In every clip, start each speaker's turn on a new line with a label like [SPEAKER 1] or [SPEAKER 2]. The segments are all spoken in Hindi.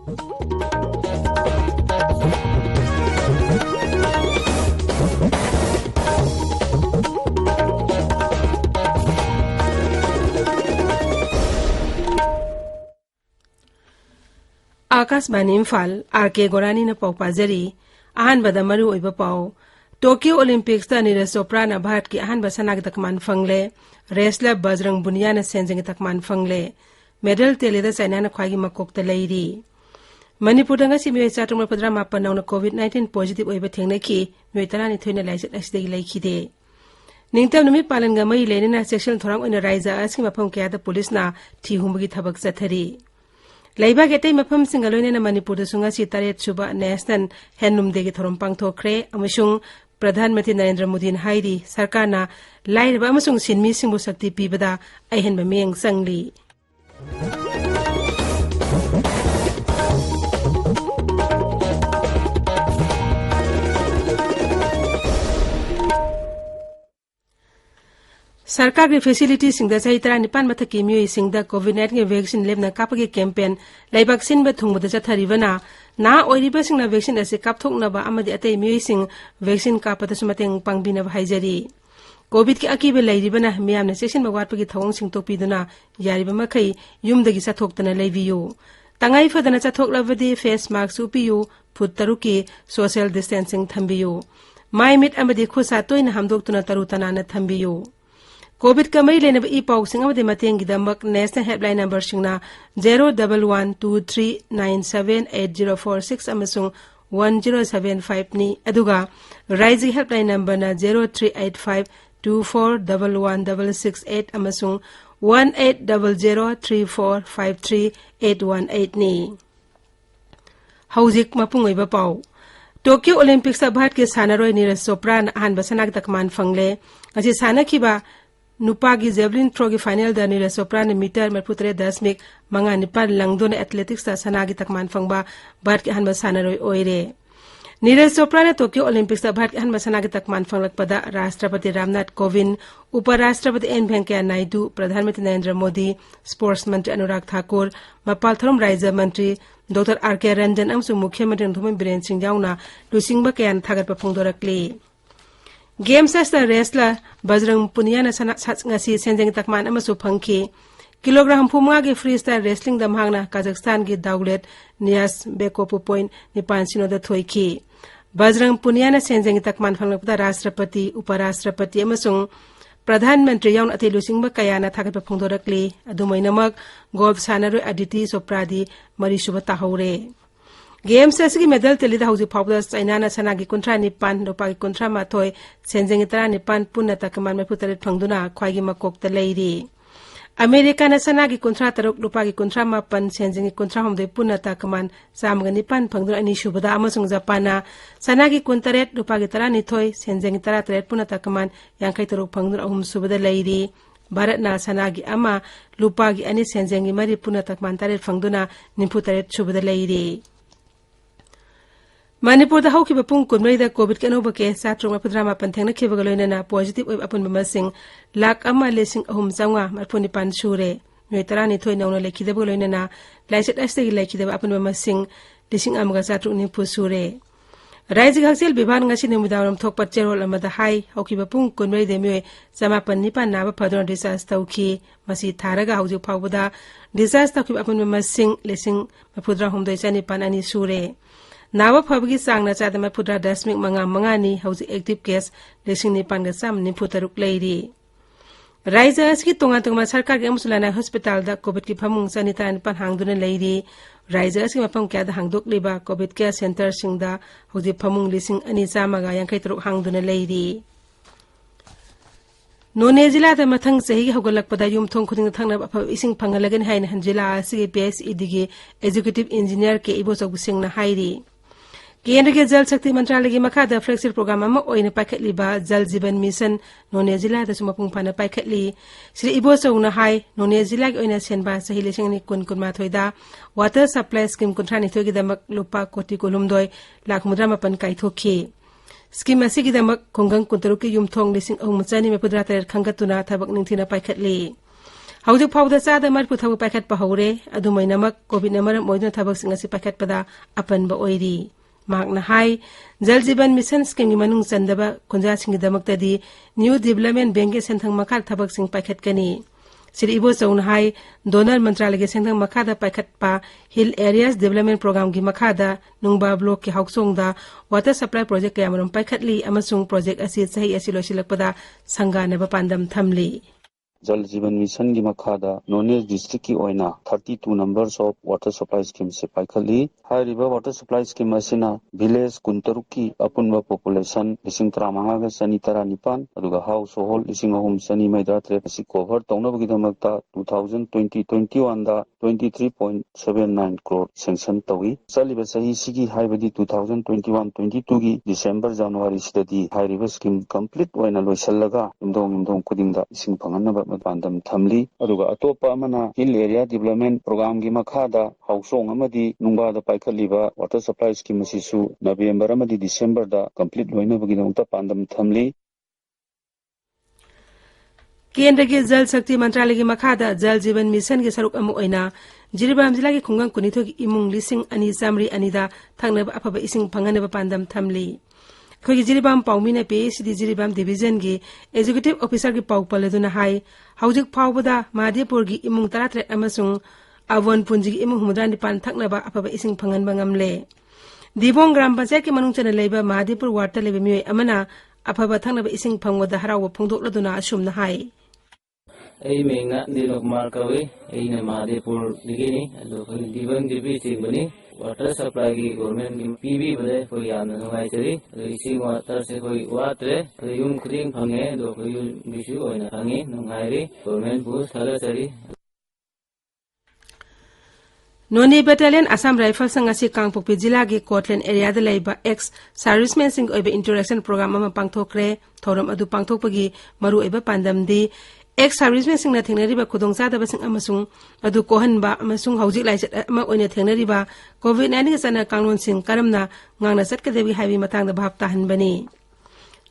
[SPEAKER 1] आकाशवाणी इम्फाल आरके गोरानी न पाउ पाजरी अहानबद मरु ओइब पाउ टोक्यो ओलंपिक्स ता नीरज चोपड़ा न भारत की अहानब सनाग तकमान फंगले रेसलर बजरंग बुनिया न सेंजिंग तकमान फंगले मेडल तेलेदा चाइना न ख्वागी मकोक त लैरी मणिपुर दंगा सि मिय चाटुम पद्रा मापन नौन कोविड-19 पॉजिटिव ओइब थेंगनेखि मिय तनानि थोइना लाइसेट असिदगी लैखिदे निंगतम नुमित पालन ग मई लेनेना सेक्शन थोरांग ओइना राइजा असि मफम कयादा पुलिस ना थिहुमगी थबक चथरी लैबा गेतै मफम सिंगलोइनेना मणिपुर सुंगा सि तारेट सुबा नेशनल हैंडलूम डे के थोरम पांगथोखरे अमसुंग प्रधानमंत्री नरेंद्र मोदी न हाइरी सरकारना लाइरबा अमसुंग सिनमी सिंगबु शक्ति पीबदा अहेनबा मियंग संगली सरकार की फैसिलिटी सिंगदा सही तरह निपान मथक की मियोई सिंगदा कोविड-19 के वैक्सीन लेबना कापगे कैंपेन लाइबाक सिनबा थुंगबदा चथरिबना ना ओइरिबा सिंगना वैक्सीन असे कापथोकनबा अमदि अतै मियोई सिंग वैक्सीन कापदसु मतेंग पांगबिनबा हाइजरी कोविड की अकीबे लैरिबना मियामना सेक्शन बगवाटपगी थवंग सिंग तोपीदुना यारिबा मखै युमदगी चथोक्तना लैबियु तंगाई फदना चथोकलबदि फेस मास्क उपियु फुट तरुकी सोशल डिस्टेंसिंग थंबियु माइ मिट अमदि खुसा तोइना हमदोक्तुना तरुतनाना थंबियु कोविड का मई लेने ई पाउसिंग अमदि मतेंग गिदमक नेशनल हेल्पलाइन नंबर सिंगना 0112397804 अमसुंग 1075 नि अदुगा राइजिंग हेल्पलाइन नंबर ना 0385241168 अमसुंग 180034538118 नि हौजिक मपुंग ओइबा पाउ टोक्यो ओलंपिक्स भारत के सानरोय नीरज चोपड़ा न अहानब सनाग तकमान फंगले असी सानखिबा नुपागी जेवलिन थ्रो की फाइनल द नीरज चोपड़ा ने मीटर 43.5 लंगदोन एथलेटिक्स ता सनागी तकमान फंगबा भारत के अहानब सानरोय ओइरे नीरज चोपड़ा ने टोक्यो ओलंपिक्स ता भारत के अहानब सनागी तकमान फंगलकपदा राष्ट्रपति रामनाथ कोविंद उपराष्ट्रपति एन वेंकैया नायडू प्रधानमंत्री नरेंद्र मोदी स्पोर्ट्स मंत्री अनुराग ठाकुर मपाल थरोम राज्य मंत्री डॉक्टर आर.के. रंजन अमसुंग मुख्यमंत्री धोमन बिरेन सिंह याउना लुसिंगबा कयान थागतपा फोंदोरकले गेम सस्ता रेसलर बजरंग पुनिया न ngasi सेंजेंग तकमान अमसु फंखी किलोग्राम फुमा के फ्री स्टाइल रेसलिंग दमहांगना कजाकिस्तान की दाउलेट नियास बेकोपु पॉइंट निपान सिनो द थोइखी बजरंग पुनिया न सेंजेंग तकमान फंगलपदा राष्ट्रपति उपराष्ट्रपति अमसुंग प्रधानमंत्री याउन अति लुसिंगबा कयाना थागतपा फोंदोरकले अदुमैनमक golf सानरोय Aditi चोपड़ादी मरीसुबा ताहौरे games असगी medal तेलिदा हौजी फाउदा China सनागी 95 रुपागी 38 सेंजेंग 35 पुन्ना तकमान मेफुतरेट फंगदुना ख्वागी मकोकता लैरी अमेरिका न सनागी 53 रुपागी 38 सेंजेंग 38 पुन्ना तकमान सामगा 9 फंगदुना अनिसुबदा अमसुंग जापाना सनागी 38 रुपागी 32 सेंजेंग 38 पुन्ना तकमान 53 फंगदुना अहुम सुबदा लैरी भारत ना सनागी अमा लुपागी अनि सेंजेंग मरी पुन्ना तकमान 3 फंगदुना 93 सुबदा लैरी मणिपुर दा हौखिबा पुंग कुनमैदा कोविड के अनोबा केस 715 थेंगनखिबगा लोइनना पॉजिटिव ओइब अपुनबा मसिंग लाख अमा लेसिंग अहुम चांगा मरफुनि पान सुरे मिय तरानि थोइ नौना लेखिदबा लोइनना लाइसेट अस्तेगी लेखिदबा अपुनबा मसिंग लिसिंग अमगा 709 सुरे राज्य हक्सेल विभाग ngasi नुमिदावरम थोकपा चेरोल अमदा हाई हौखिबा पुंग कुनमैदा मिय 9 नाबा फदोन डिसास तौखि मसी थारगा हौजु फावबदा डिसास तौखिबा अपुनबा मसिंग लेसिंग मफुद्रा हमदोइ चानि पानानि सुरे नावा फबगी सांगना चादमा फुद्रा दशमिक मंगानी हौजी एक्टिव केस लेसिंग निपानगा साम निफुतरुक लैरी राज्य असकी तोंगा तोंगा सरकार के अमसुलाना हॉस्पिटल दा कोविड की फमुंग सनिता निपान हांगदुना लैरी राज्य असकी मफम क्यादा हांगदोकलिबा कोविड केयर सेंटर सिंगदा हौजी फमुंग लिसिंग अनि चामागा 53 हांगदुना लैरी नोने जिला दा मथंग सही हौगलकपदा युमथोंग खुदिंग थंगना अफब इसिंग फंगलगन हाइन हंजिला असगी पीएचई दिगे एजुकेटिव इंजीनियर के इबोसगु सिंगना हाइरी केंद्र के जल शक्ति मंत्रालय की मखादा फ्लेक्सिबल प्रोग्राम अमा ओइना पाइखतलिबा जल जीवन मिशन नोने जिला दा सुमपुंग फाना पाइखतली श्री इबोसौना हाई नोने जिला की ओइना सेनबा सही लेसिंगनि कुनकुनमाथोइदा वाटर सप्लाई स्कीम 93 की दमक लुपा कोटी कोलुमदोय लाख मुद्रा मपन काइथोखि स्कीम असिगी दमक खुंगंग 13 की युमथोंग लिसिंग अहुम चनी मेपुद्रा तर खंगतुना थबक निंथिना पाइखतली हौजिक फाउदा चादा मरपु थबक पाइखत पहौरे अदुमैनमक कोविड न मरम ओइदुना थबकसिंग असि पाइखतपदा अपनबा ओइरी मागना हाई जल जीवन मिशन स्कीम की मनुंग चंदबा खुंजासिंगीदमक्तदी न्यू डेवलपमेंट बैंक के सेंथंग मखा थबकसिंग पाइखतकनी श्री इबो चौन हाई डोनर मंत्रालय के सेंथंग मखादा पाइखतपा हिल एरियाज डेवलपमेंट प्रोग्राम की मखादा नुंगबा ब्लॉक के हौसोंगदा वाटर सप्लाई प्रोजेक्ट कयामरम पाइखतली अमसुंग प्रोजेक्ट असि सही असि लोसिलकपदा संगानबा पांदम थमली
[SPEAKER 2] जल जीवन मिशन की मखादा नॉनेज डिस्ट्रिक्ट की ओइना 32 numbers of water supply scheme से पाइखली हाइरिबा वाटर सप्लाई स्कीम असिना विलेज कुंतरुक की अपुनबा पॉपुलेशन 35,119 अदुगा हाउस होल्ड 3,383 असि कवर तौनबगिदमक्ता 2020-21 दा 23.79 करोड़ सैंक्शन तौई चलिबा सही सिगी हाइबदी 2021-22 की दिसंबर जनवरी सिददी हाइरिबा स्कीम कंप्लीट ओइना लोइसल्लगा इमदोंग कुदिंगदा इसिंग फंगनबा पांदम थमली अदुगा अतोपा अमना हिल एरिया डेवलपमेंट प्रोग्राम की मखादा हाउसोंग अमदी नुंगबादा पाइखलीबा वाटर सप्लाई स्कीम असिसु नवेंबर अमदी दिसंबर दा कंप्लीट लोइनबगिदमक्ता पांदम थमली
[SPEAKER 1] केंद्र के जल शक्ति मंत्रालय की मखादा जल जीवन मिशन के सरुक अमु ओइना जिरीबाम जिला के खुंगंग कुनिथो की इमुंग 2,200 थंगनबा अफबा इसिंग फंगनबा पांदम थमली खोगी जिरीबाम पाउमीना पीएचडी जिरीबाम डिवीजन की एग्जीक्यूटिव ऑफिसर की पाउ पलेदुना हाई हौजिक फाउबदा माधेपुर की इमुंग 33 अमसुंग अवन पुंजी की इमुंग 9 थकनबा अफबा इसिंग फंगनबा ngamle दिबोंग ग्राम पंचायत के मनुंग चना लेबा माधेपुर वार्ड लेबा मियोय अमना अफबा थकनबा इसिंग फंगवदा हराव फोंदोकलदुना असुमना हाई
[SPEAKER 3] आई मेंगा दिलो कुमार कवे एना माधेपुर दिगिनी अदो दिबंग दिबी सिंगबनी वाटर सप्लाई की गवर्नमेंट की पीबी बदे कोई यान नुगाई चरी इसिंग वाटर से कोई वाटरे युम क्रीम फंगे दो कोई बिसु ओइना फंगे नुगाई गवर्नमेंट बु थला चरी
[SPEAKER 1] नोनी बटालियन असम राइफल संघ असि कांगपोकपी जिला की कोटलैंड एरिया दा लेबा एक्स सर्विसमैन सिंग ओइबा इंटरेक्शन प्रोग्राम अमा पांगथोकरे थौरम अदु पांगथोकपगी मरु ओइबा पांदमदी एक्स सर्विसमैन सिंगना थेंगनरिबा खुदोंचादबसिंग अमसुंग अदु कोहनबा अमसुंग हौजिक लाइचत अमा ओइना थेंगनरिबा कोविड-19 के चना कांगलोन सिंग करमना ngang na चटकदेबी हाइबी मतंग भाव ताहनबनी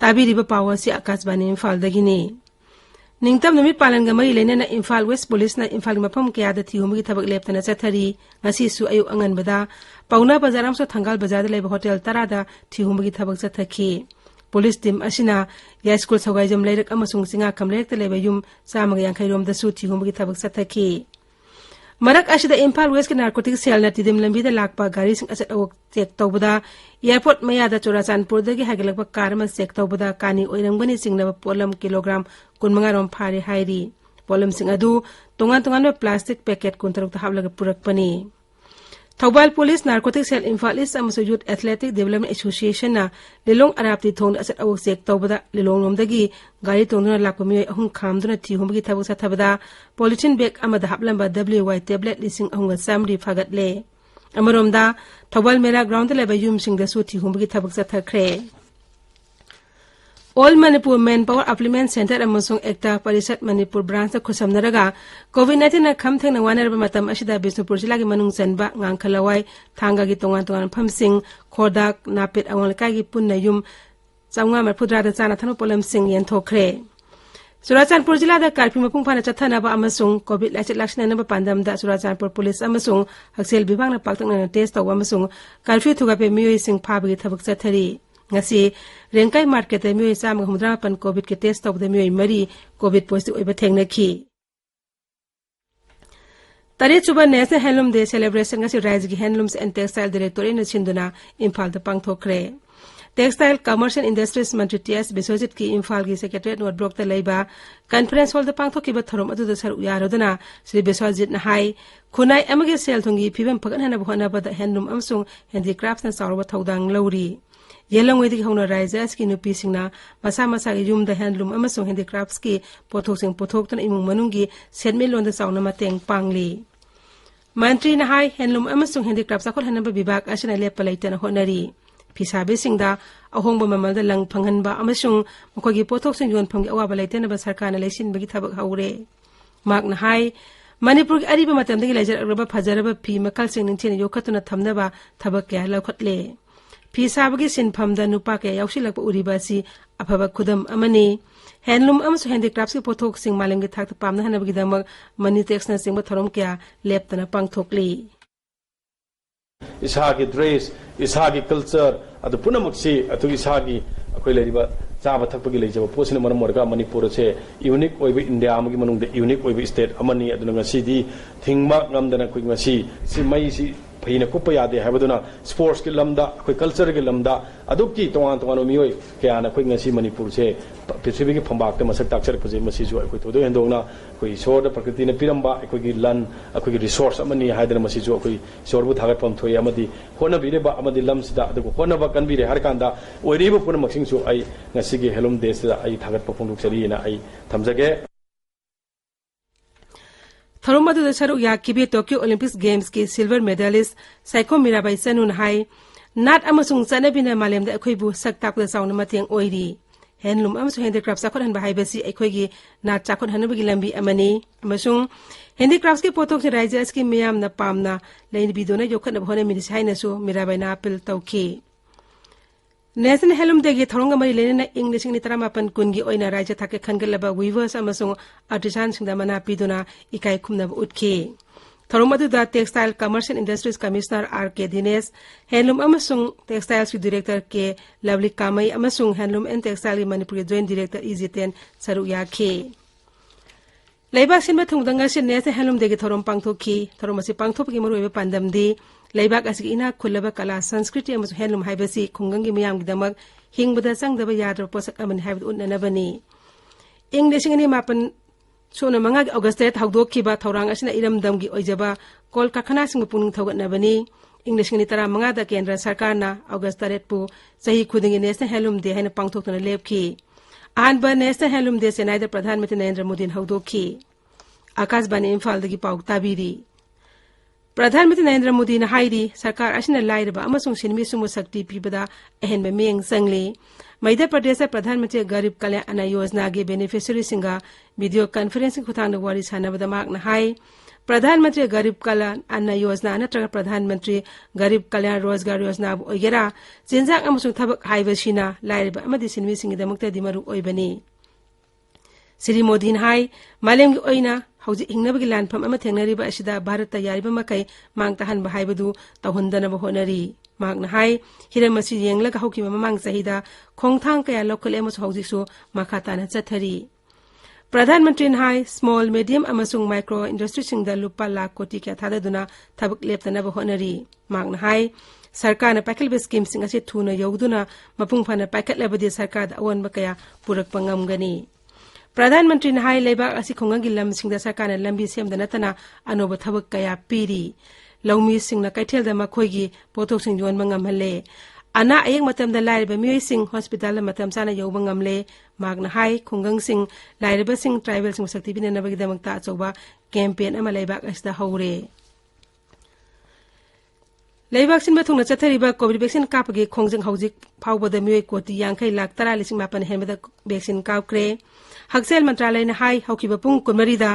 [SPEAKER 1] ताबीरिबा पावसी आकाशवाणी इम्फाल दगिनी निंगतम नुमित पालन गा मरी लेना इम्फाल वेस्ट पुलिस ना Imphal मफम कयादा थिहुमगी थबक लेपतना चथरी ngasi su ayu angan bada pauna bazaram so thangal bazar leba hotel tarada थिहुमगी थबक चथखी पुलिस टीम असिना या स्कूल सगाइजम लेरक अमसुंग सिंगा कमलेक लेबा युम सामग यांखै रोम दसु थिहुमगी थबक चथखी मरक असिदा इम्फाल वेस्ट के नारकोटिक सेल ना तिदिम लंबी दा लाकपा गाड़ी सिंग असत अवक चेक तौबदा एयरपोर्ट मयादा चोराचानपुर दगी हागलकपा कार म चेक तौबदा कानी ओइरंगबनी सिंगनबा पोलम किलोग्राम 15 रोम फारे हाइरी पोलम सिंग अदु तोंगान प्लास्टिक पैकेट कुंतरुक हाबलग पुरकपनी Thoubal police narcotic cell Imphal east अमसो यूथ एथलेटिक डेवलपमेंट एसोसिएशन ना लिलोंग अराप्ति थोंग असत अवक चेक तौबदा लिलोंग रोमदगी गाड़ी तोंदुना लाकपा मियोय अहुम खामदुना थिहुमगी थबक सथबदा पॉलिथीन बैग अमदा हाबलंबा WY टेबलेट लिसिंग अहुंगा सामरी फागतले अमरोमदा थौबाल मेरा ग्राउंड लेबा युम सिंग दसु थिहुमगी थबक सथखरे all Manipur man power employment centre अमसुंग एकता परिषद मणिपुर ब्रांच खुसमनरगा कोविड-19 ना खमथेंग नवानरबा मतम असिदा बिष्णुपुर जिला की मनुंग चनबा ngang थांगा की तोंगान फमसिंग खोरदाक नापित अंगलका की पुन्ना युम चांगा मरफुद्रा दा चाना थनो पोलम सिंग यंथोखरे चुराचानपुर जिला दा कार्फी मपुंग फाना चथनबा अमसुंग कोविड लाइचत लाक्सननबा पांदमदा चुराचानपुर पुलिस अमसुंग हक्सेल विभागना पाक्तंगना टेस्ट तौबा अमसुंग कार्फी थुगापे मियोय सिंग फाबगी थबक चथरी ngasi rengkai market miyoy sam humdra pan covid ke test tawde miyoy mari covid positive oiba thengnakhi tare chuba national handloom day celebration ngasi rajgi handlooms and textile directorate na chinduna imphal da pangthokre textile commerce and industries mantri ts bisojit ki imphal gi secretariat note block ta leiba conference hall da pangthoki ba thorom adu da sar yarodana sri bisojit na hai khunai amage sel thungi phibam phagan hana bhona ba da handloom amsung handicrafts na sarwa thodang lori येलंगवेदी होना राइजर्स की नुपी सिंगना मसा मसा की यूम द हैंडलूम अमसुंग हैंडीक्राफ्ट्स की पोथोक सिंग पोथोक तन इमुंग मनुंगी सेटमे लोन द साउना मतेंग पांगली मंत्री नहाई हैंडलूम अमसुंग हैंडीक्राफ्ट्स अखोल हनबा विभाग असिना लेप लैतन होनरी फिसाबे सिंगदा अहोंग ममल द लंग फंगनबा अमसुंग मखोगी पोथोक सिंग योन फंगी अवाबा लैतन बा सरकार न लेसिन बगी थबक हौरे माक नहाई मणिपुर की अरिबा मतमदगी लेजर अग्रबा फजरबा फी मखल सिंग निंचेन योखतुना थमनबा थबक क्या लखतले फी साबगी सिनफम द नुपा के याउसिलक उरिबासी अफबा खुदम अमनी हैंडलूम हैंडीक्राफ्ट की पोथोक मालम की थाक पामना हनबगीदमक मनी टेक्सना सिंग थरम क्या लेप्तना पांगथोकली
[SPEAKER 4] इसागी ड्रेस इसागी कल्चर अदु पुनमक्सी अतु इसागी अखोय लेरिबा चाबा थकपगी लेजबा पोसिन मरम मरगा मणिपुर से यूनिक ओइबे इंडिया अमगी मनुंग यूनिक ओइबे स्टेट अमनी अदुना ngasi thingma ngamdana koi ngasi si mai si phina kupa yade habaduna sports ki lamda koi culture ki lamda adukki tongan tongan mioi kya na koi ngasi manipur se prithvi ki phambak te masak takchar puje masi jo koi todo hendongna koi sor da prakriti ne piramba koi ki lan koi ki resource amani haidana masi jo koi sor bu thagat pam thoi amadi hona bire ba amadi lam sida adu hona ba kan bire har kanda oiriba puna maksing so ai ngasi gi helum des da ai thagat pa phonduk sari na ai thamjage
[SPEAKER 1] थरुमदु सरुक याकिबे टोक्यो ओलंपिक्स गेम्स की सिल्वर मेडलिस्ट साइको मीराबाई सनुन हाई नाट अमसुंग चनबिना मालेमदा अखोइबु सक्ताकदा साउन मतेंग ओइरी हैंडलूम हैंडीक्राफ्ट चाखोट हनबा हाइबसी अखोइगी नाट चाखोट हनबगी लंबी अमनी अमसुंग हैंडीक्राफ्ट की पोथोक राज्य की मियामना पामना लेनिबिदोना योखन होने मिनिस हाइनसु मीराबाईना अपील तौखी नेशनल हैंडलूम डे की थौरंग मरी लेना इंग 1938 की ओइना राज्य थाके खनगलबा वीवर्स अमसुंग आर्टिसान सिंगदा मना पिदुना इकाई खुमनब उठखी थौरंग मदुदा textile commerce and industries commissioner R K Dinesh handloom अमसुंग टेक्सटाइल्स की डायरेक्टर के लवली कामई अमसुंग हैंडलूम एंड टेक्सटाइल की मणिपुरी जॉइंट डायरेक्टर इजितेन सरुक याखी लेबाक सिनबा थुंगदंगा से नेशनल हैंडलूम डे की थौरंग पांगथोखी थौरंग मसी पांगथोपगी मरुइबे पांदमदी लेबाक असगी इना खुलबा कला संस्कृति अमसुंग हैंडलूम हाइबसी खुंगंगी मियामगिदमक हिंगबदा संगदबा यादर पोसक अमन हाइबद उन्ननबनी इंग 1995 सोना मंगा अगस्त हौदोखिबा थौरांग असिना इरमदमगी ओइजबा कोल कारखाना सिंग पुनिंग थौगनबनी इंग 1935 दा केंद्र सरकारना अगस्त 8 पु सही खुदिंगी नेशनल हैंडलूम डे हैना पांगथोकना लेबखी अहानबा नेशनल हैंडलूम डे चेन्नईदा प्रधानमंत्री नरेंद्र मोदी हौदोखी आकाशवाणी इम्फाल दगी पाउ ताबीरी प्रधानमंत्री नरेंद्र मोदी ने हाइरी सरकार असिना लाइरबा अमसुंग सिनमी सुमु शक्ति पीबदा अहनबे मेंग संगले मध्य प्रदेश प्रधानमंत्री गरीब कल्याण अन्न योजना के बेनिफिशियरी सिंगा वीडियो कॉन्फ्रेंसिंग खुतांग वारी सानबदा मागना हाई प्रधानमंत्री गरीब कल्याण अन्न योजना नत्रगा प्रधानमंत्री गरीब कल्याण रोजगार योजना ओइगेरा चिंजाक अमसुंग थबक हाइबसिना लाइरबा अमदि सिनमी सिंगिदमक्ता दिमरु ओइबनी श्री मोदी ने हाई मालेमगी ओइना हौजी हिंगनबगी लानफम अमा थेंगनरिबा असिदा भारत यारिबा मकै मांग तहनबा हाइबदु तहुंदनबा होनरी मागना हाई हिरम मसी येंगलगा हौकी ममांग सहिदा खोंगथांग कया लोकल एमस हौजिसु मखाताना चथरी प्रधानमंत्री ने हाई स्मॉल मीडियम अमसुंग माइक्रो इंडस्ट्री सिंगदा लुपा लाख कोटी क्या थाददुना थबक लेपतनबा होनरी मागना हाई सरकार ने पाइकलबे स्कीम सिंग असे थुना यौदुना मपुंग फाना पाइकलबदि सरकार दा अवनबा कया पुरकपा ngamgani प्रधानमंत्री ने हाई लेबाक असि खुंगंगी लमसिंगदा सरकार ने लंबी सेमदा नतना अनोबा थबक कया पीरी लौमी सिंगना कैथेलदा मखोइगी पोथोकसिंग योनबा ngamhale अना अयेक मतमदा लाइरबा मियोइसिंग हॉस्पिटल मतम साना यौबा ngamle मागना हाई खुंगंगसिंग लाइरबा सिंग ट्राइबल सिंग शक्ति बिननबगिदमक्ता अचौबा कैंपेन अमा लेबाक असदा हौरे लेबाक सिनबा थुंगना चथरिबा कोविड वैक्सीन कापगी खोंजंग हौजिक फावबदा मियोइ कोटी 50,30,8,000 हेनबदा वैक्सीन कावक्रे हक्सेल मंत्रालय ने हाई हौकिबा पुंग कुमरीदा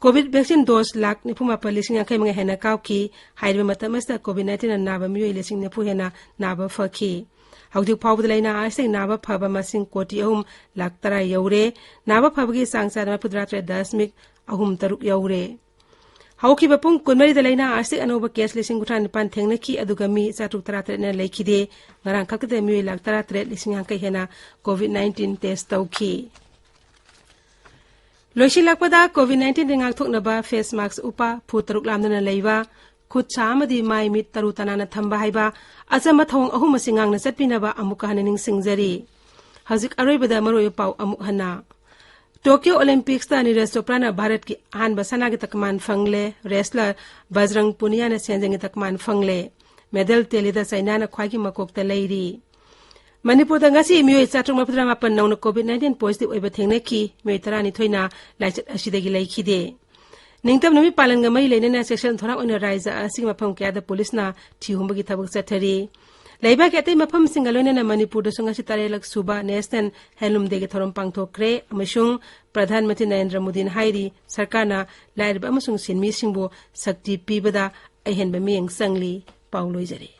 [SPEAKER 1] कोविड वैक्सीन डोज 1,94,50,000 हेना कावकी हाइरबा मतमस्ता कोविड 19 नाबा मियोइ 4,000 हेना नाबा फखी हौजिक फावबदा लैना आसे नाबा फबा मसिंग कोटी 3,30,000 यौरे नाबा फबगी सांगसा 4.3 यौरे हौकिबा पुंग कुमरीदा लैना आसे अनोबा केस 9,9 थेंगनकी अदुगा मी 4,33 ने लेखिदे ngarang khakde मियोइ 1,33,000 हेना कोविड 19 टेस्ट तौखी लोइसिलकपदा कोविड 19 रिंगाक थोकनबा फेस मास्क उपा फुतरुक लामदना लैबा खुद सामदी माइ मिट तरु तनाना थंबा हाइबा अचम थौंग अहुम सिंगांगना चटपिनबा अमुक हननिंग सिंगजरी हजिक अरोइबदा मरोय पाउ अमुक हना टोक्यो ओलंपिक्स ता नीरज चोपड़ा ने भारत की आहानबा सनागी तकमान फंगले रेसलर बजरंग पुनिया ने सेंजंगी तकमान फंगले मेडल तेलिदा चाइना ने ख्वागी मकोकता लैरी मणिपुर ngasi मियोइ 4,38 नौना कोविड 19 पॉजिटिव ओइबा थेंगनेखी मियोइ 32 लाइचत असिदगी लैखिदे निंगतम नमी पालनगा मई लेनेना सेक्शन थोरा ओइना राज्य असि मफम क्यादा पुलिसना थिहुमबगी थबक चथरी लैबा केतै मफम सिंगलोनेना मणिपुर दसंगसी तारेलक सुबा नेशनल हैंडलूम डे के थोरम पांगथोक्रे अमसुंग प्रधानमंत्री नरेंद्र मोदी ने हाइरी सरकारना लाइरबा अमसुंग सिनमी सिंबो शक्ति पीबदा अहेनबा मियंग संगली पाउलोइजरे